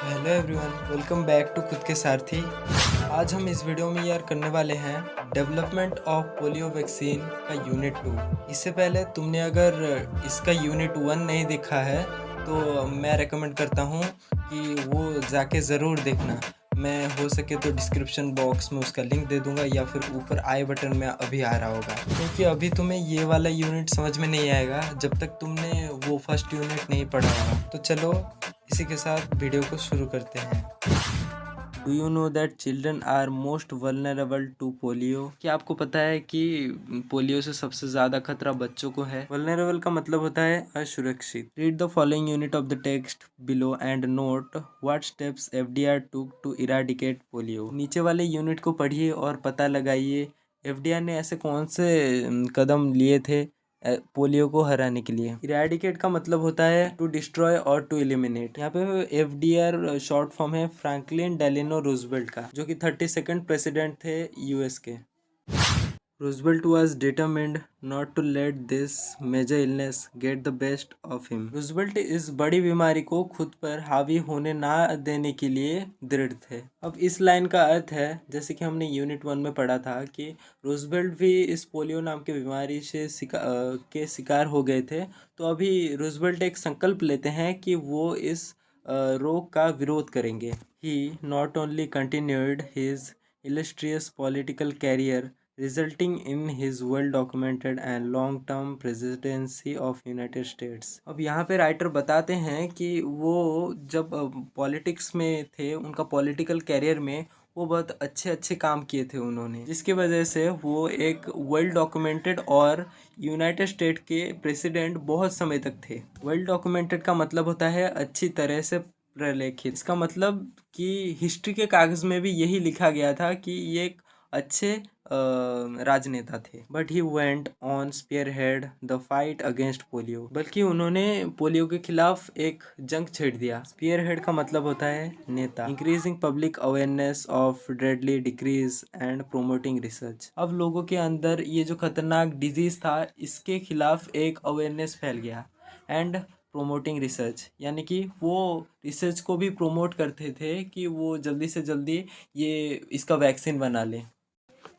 Hello everyone, welcome back to खुद के सारथी। आज हम इस वीडियो में यार करने वाले हैं डेवलपमेंट ऑफ पोलियो वैक्सीन का यूनिट 2। इससे पहले तुमने अगर इसका यूनिट 1 नहीं देखा है तो मैं रेकमेंड करता हूँ कि वो जाके ज़रूर देखना। मैं हो सके तो डिस्क्रिप्शन बॉक्स में उसका लिंक दे दूंगा या फिर ऊपर आई बटन में अभी आ रहा होगा, क्योंकि अभी तुम्हें ये वाला यूनिट समझ में नहीं आएगा जब तक तुमने वो फर्स्ट यूनिट नहीं पढ़ा होगा। तो चलो इसी के साथ वीडियो को शुरू करते हैं। Do you know that children are most vulnerable to polio? क्या आपको पता है कि पोलियो से सबसे ज़्यादा खतरा बच्चों को है? वल्नरेबल का मतलब होता है असुरक्षित। Read the following unit of the text below and note what steps FDR टूक टू इराडिकेट पोलियो। नीचे वाले यूनिट को पढ़िए और पता लगाइए एफडीआर ने ऐसे कौन से कदम लिए थे पोलियो को हराने के लिए। इरेडिकेट का मतलब होता है टू डिस्ट्रॉय और टू एलिमिनेट। यहाँ पे एफडीआर शॉर्ट फॉर्म है फ्रैंकलिन डेलिनो रूजवेल्ट का, जो कि 32nd प्रेसिडेंट थे यूएस के। Roosevelt was determined not to let this major illness get the best of him. Roosevelt इस बड़ी बीमारी को खुद पर हावी होने ना देने के लिए दृढ़ थे। अब इस लाइन का अर्थ है, जैसे कि हमने यूनिट 1 में पढ़ा था कि रूजवेल्ट भी इस पोलियो नाम की बीमारी से शिकार हो गए थे। तो अभी रूजवेल्ट एक संकल्प लेते हैं कि वो इस रोग का विरोध करेंगे। He not only continued his illustrious political career resulting in his well documented and long term presidency of United States। अब यहाँ पे राइटर बताते हैं कि वो जब पॉलिटिक्स में थे, उनका पॉलिटिकल कैरियर में वो बहुत अच्छे अच्छे काम किए थे उन्होंने, जिसकी वजह से वो एक वेल डॉक्यूमेंटेड और यूनाइटेड स्टेट के प्रेसिडेंट बहुत समय तक थे। वेल डॉक्यूमेंटेड का मतलब होता है अच्छी तरह से प्रलेखित। इसका मतलब कि हिस्ट्री के कागज में भी यही लिखा गया था कि ये एक अच्छे राजनेता थे। But he went on spearhead the fight against polio, बल्कि उन्होंने पोलियो के खिलाफ एक जंग छेड़ दिया। स्पीयर हेड का मतलब होता है नेता। Increasing public awareness of deadly decrease and promoting research. अब लोगों के अंदर ये जो खतरनाक डिजीज था, इसके खिलाफ एक अवेयरनेस फैल गया। एंड प्रोमोटिंग रिसर्च, यानी कि वो रिसर्च को भी प्रोमोट करते थे कि वो जल्दी से जल्दी ये इसका वैक्सीन बना लें।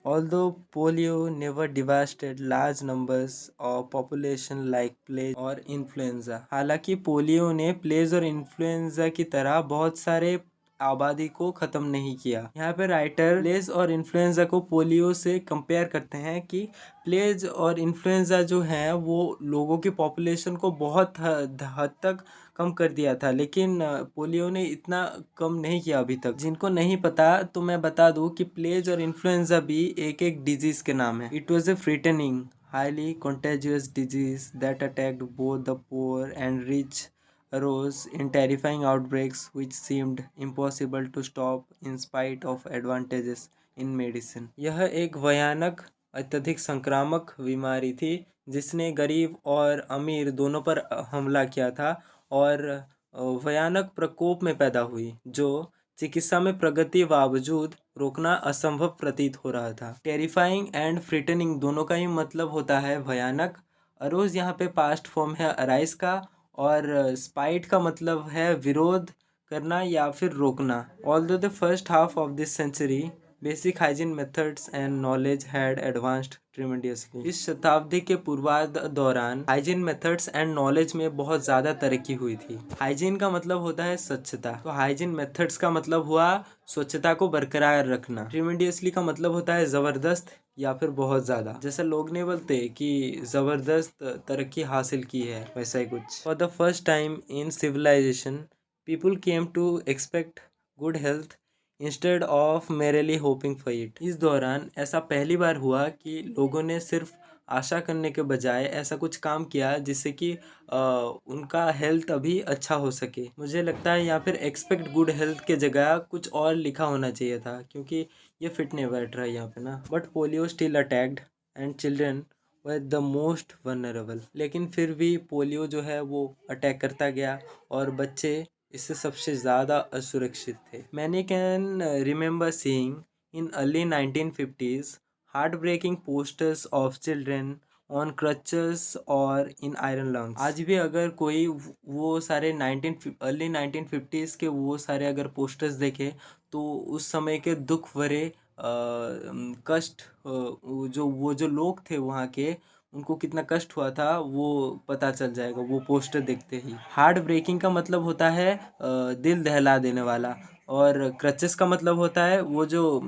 Although polio never devastated large numbers of population like plague और इन्फ्लुएंजा, हालांकि पोलियो ने प्लेज और इन्फ्लुएंजा की तरह बहुत सारे आबादी को ख़त्म नहीं किया। यहाँ पे राइटर प्लेज और इन्फ्लुएंजा को पोलियो से कंपेयर करते हैं कि प्लेज और इन्फ्लुएंजा जो है वो लोगों की पॉपुलेशन को बहुत हद तक कम कर दिया था, लेकिन पोलियो ने इतना कम नहीं किया अभी तक। जिनको नहीं पता तो मैं बता दूं कि प्लेज और इन्फ्लुएंजा भी एक एक डिजीज के नाम है। It was a frightening highly contagious disease that attacked both the poor and rich, arose in terrifying outbreaks which seemed impossible to stop in spite of advantages in medicine। यह एक भयानक अत्यधिक संक्रामक बीमारी थी जिसने गरीब और अमीर दोनों पर हमला किया था और भयानक प्रकोप में पैदा हुई, जो चिकित्सा में प्रगति बावजूद रोकना असंभव प्रतीत हो रहा था। टेरिफाइंग एंड फ्रिटनिंग दोनों का ही मतलब होता है भयानक। अरोज यहाँ पे पास्ट फॉर्म है अराइज का, और स्पाइट का मतलब है विरोध करना या फिर रोकना। Although the first half of this century basic hygiene methods and knowledge had advanced tremendously. इस शताब्दी के पूर्वार्ध दौरान हाइजीन मेथड्स एंड नॉलेज में बहुत ज़्यादा तरक्की हुई थी। हाइजीन का मतलब होता है स्वच्छता, तो हाइजीन मेथड्स का मतलब हुआ स्वच्छता को बरकरार रखना। ट्रिमेंडियसली का मतलब होता है ज़बरदस्त या फिर बहुत ज़्यादा। जैसे लोग नहीं बोलते कि ज़बरदस्त तरक्की हासिल की है, वैसा ही कुछ। For the first time in civilization people came to expect good health instead of merely hoping for it. इस दौरान ऐसा पहली बार हुआ कि लोगों ने सिर्फ आशा करने के बजाय ऐसा कुछ काम किया जिससे कि उनका हेल्थ अभी अच्छा हो सके। मुझे लगता है यहाँ फिर एक्सपेक्ट गुड हेल्थ के जगह कुछ और लिखा होना चाहिए था, क्योंकि ये फिट नहीं बैठ रहा है यहाँ पे ना। But polio still attacked and children were the most vulnerable. लेकिन फिर भी पोलियो जो है वो अटैक करता गया और बच्चे इससे सबसे ज़्यादा असुरक्षित थे। Many can remember seeing in early 1950s heartbreaking posters of children on crutches और इन आयरन लंग्स। आज भी अगर कोई वो सारे अर्ली 1950s के वो सारे अगर पोस्टर्स देखे तो उस समय के दुख भरे कष्ट वो जो लोग थे वहाँ के, उनको कितना कष्ट हुआ था वो पता चल जाएगा वो पोस्टर देखते ही। हार्ट ब्रेकिंग का मतलब होता है दिल दहला देने वाला, और क्रचेस का मतलब होता है वो जो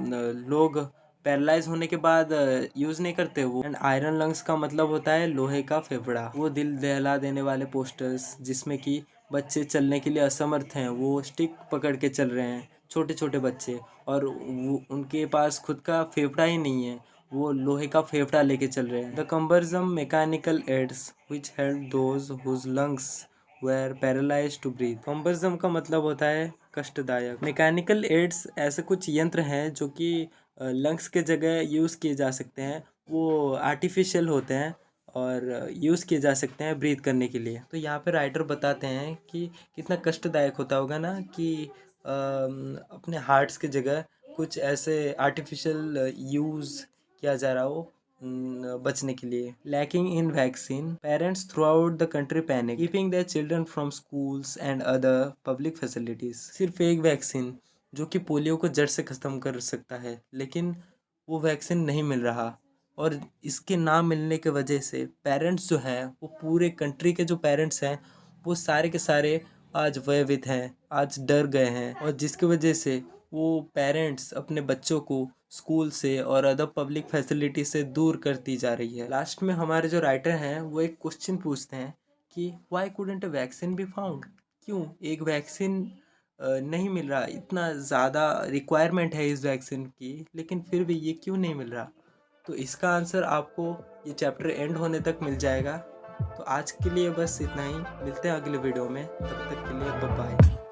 लोग पैरालाइज होने के बाद यूज़ नहीं करते वो। एंड आयरन लंग्स का मतलब होता है लोहे का फेफड़ा। वो दिल दहला देने वाले पोस्टर्स जिसमें कि बच्चे चलने के लिए असमर्थ हैं, वो स्टिक पकड़ के चल रहे हैं, छोटे छोटे बच्चे, और वो उनके पास खुद का फेफड़ा ही नहीं है, वो लोहे का फेफड़ा लेके चल रहे हैं। The cumbersome mechanical aids which help those whose lungs were paralyse to breathe. Cumbersome का मतलब होता है कष्टदायक। मैकेनिकल एड्स ऐसे कुछ यंत्र हैं जो कि लंग्स के जगह यूज़ किए जा सकते हैं। वो आर्टिफिशियल होते हैं और यूज़ किए जा सकते हैं ब्रीथ करने के लिए। तो यहाँ पे राइटर बताते हैं कि कितना कष्टदायक होता होगा ना कि अपने हार्ट्स की जगह कुछ ऐसे आर्टिफिशियल यूज़ किया जा रहा हो बचने के लिए। Lacking in vaccine, parents through out the country panic, keeping their children from schools and other public facilities. सिर्फ एक वैक्सीन जो कि पोलियो को जड़ से ख़त्म कर सकता है, लेकिन वो वैक्सीन नहीं मिल रहा, और इसके ना मिलने के वजह से पेरेंट्स जो हैं, वो पूरे कंट्री के जो पेरेंट्स हैं वो सारे के सारे आज भयभीत हैं, आज डर गए हैं, और जिसकी वजह से वो पेरेंट्स अपने बच्चों को स्कूल से और अदर पब्लिक फैसिलिटी से दूर करती जा रही है। लास्ट में हमारे जो राइटर हैं वो एक क्वेश्चन पूछते हैं कि why couldn't a vaccine be found. क्यों एक वैक्सीन नहीं मिल रहा, इतना ज़्यादा रिक्वायरमेंट है इस वैक्सीन की, लेकिन फिर भी ये क्यों नहीं मिल रहा। तो इसका आंसर आपको ये चैप्टर एंड होने तक मिल जाएगा। तो आज के लिए बस इतना ही, मिलते हैं अगले वीडियो में, तब तक के लिए बाय बाय।